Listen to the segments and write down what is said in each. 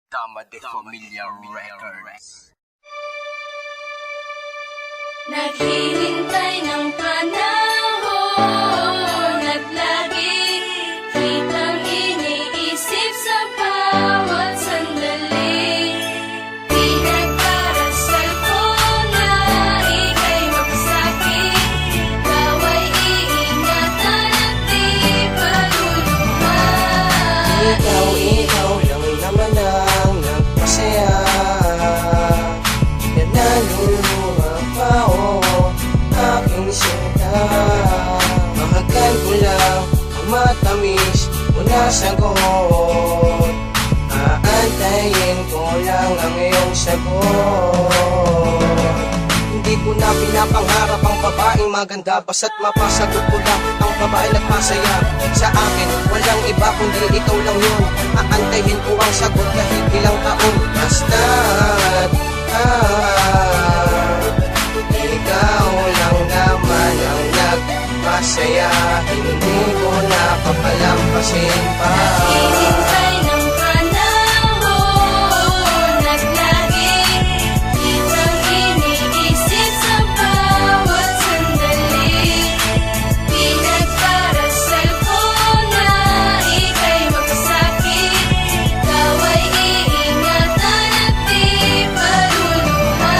Dama de Familia Records. Naghihintay ng panahon at lagi kitang iniisip sa bawat sandali. Pinagdarasal ko na ika'y magsakit, ikaw ay iingatan at di paluluha. Ikaw lang naman ang nagpasaya. Yan naluluha pa aking sinta. Mahagkan ko lang ang matamis mo na sagot. Aantayin ko lang ang iyong sagot. Hindi ko na pinapangarap ang babaeng maganda, basta't mapasagot ko lang ang babae nagpasaya sa akin. Walang iba kundi ikaw lang yun. Aantayin ko ang sagot kahit ilang taon. Basta't ikaw lang naman ang nagpasaya. Hindi ko na papalampasin pa. Naghihintay ng panahon at lagi kitang iniisip sa bawat sandali. Pinagdarasal ko na ika'y magkasakit, ikaw ay iingatan at di paluluha.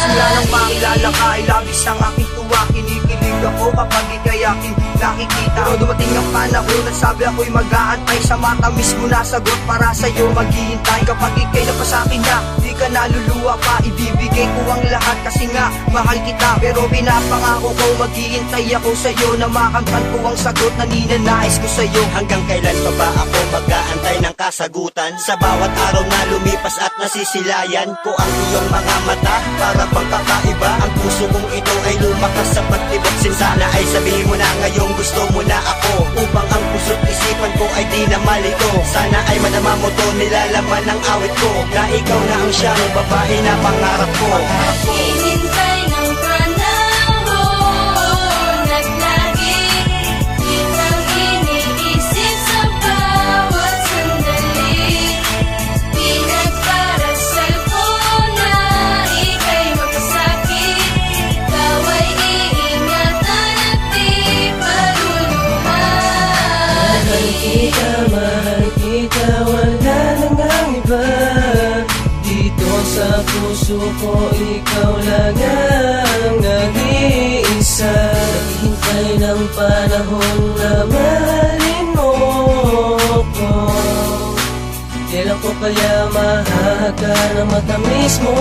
Simula nang makilala ka ay labis ang aking tuwa. Kinikilig ako kapag ika'y aking nakikita. Pero dumating ang panahon na sabi ako'y mag-aantay sa matamis mo na sagot para sa'yo maghihintay. Kapag ika'y napasakin na, di ka naluluwa pa, ibibigay ko ang lahat kasi nga mahal kita. Pero pinapangako ko maghihintay ako sa'yo na makamtan ko ang sagot na ninanais ko sa'yo. Hanggang kailan pa ba ako mag-aantay ng kasagutan? Sa bawat araw na lumipas at nasisilayan ko ang iyong mga mata, para pang kakaiba. Ang puso kong ito ay lumakas sa pagtiboksin. Sana ay sabihin mo na ngayong gusto mo na ako, upang ang puso't isipan ko ay di na malito. Sana ay madama mo to, nilalaman ng awit ko, na ikaw na ang siyang babae na pangarap ko. Naghihintay ng panahon at lagi kitang iniisip sa bawat sandali. Pinagdarasal ko na ika'y magkasakit, ikaw ay iingatan at di paluluha. Mahal kita, wala nang ang iba. Dito sa puso ko, ikaw lang ang nag-iisa. Naghihintay ng panahon na mahalin mo ko. Kailan ko kaya mahahaga ng matamis mo?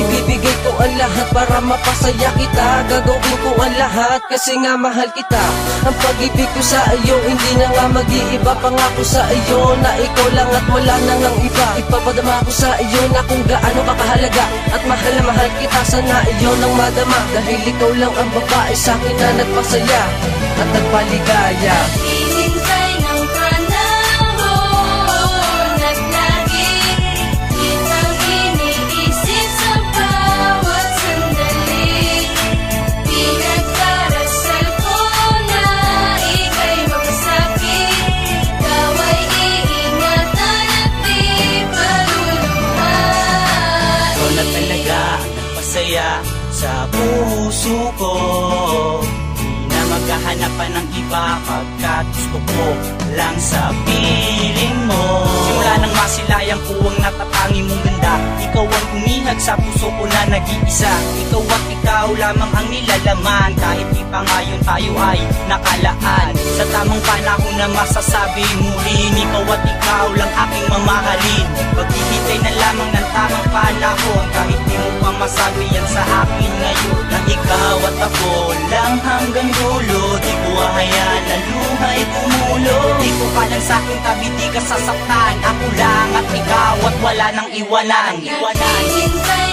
Ibibigay ko ang lahat para mapasaya kita. Gagawin ko ang lahat kasi nga mahal kita. Ang pag-ibig ko sa iyo hindi na nga mag-iiba. Pangako sa iyo na ikaw lang at wala nang ang iba. Ipapadama ko sa iyo na kung gaano ka kahalaga, at mahal na mahal kita. Sana iyo nang madama, dahil ikaw lang ang babae sa akin na nagpasaya at nagpaligaya. Naghihintay ng panahon at lagi kitang iniisip sa bawat sandali. Pinagdarasal ko na ika'y magkasakit, ikaw ay iingatan at di paluluha. Ikaw na talaga ang nagpasaya sa puso ko. Di na maghahanapan ng iba, pagkat gusto ko lang sa piling mo. Simula nang masilayan ko ang natatangi mong ganda, ikaw ang humihag sa puso ko na nag-iisa. Ikaw at ikaw lamang ang nilalaman, kahit di pa ngayon tayo ay nakalaan. Sa tamang panahon na masasabi muling, ikaw at ikaw lang aking mamahalin. Paghihintay na lamang ng tamang panahon, kahit di mo pa masabi yan sa akin ngayon, na ikaw at ako lang hanggang dulo. Di ko hahayaan na luha'y tumulo. Di ko ka lang sa'king tabi, di ka sasaktan. Ako lang at ikaw at wala nang iwanan. Naghihintay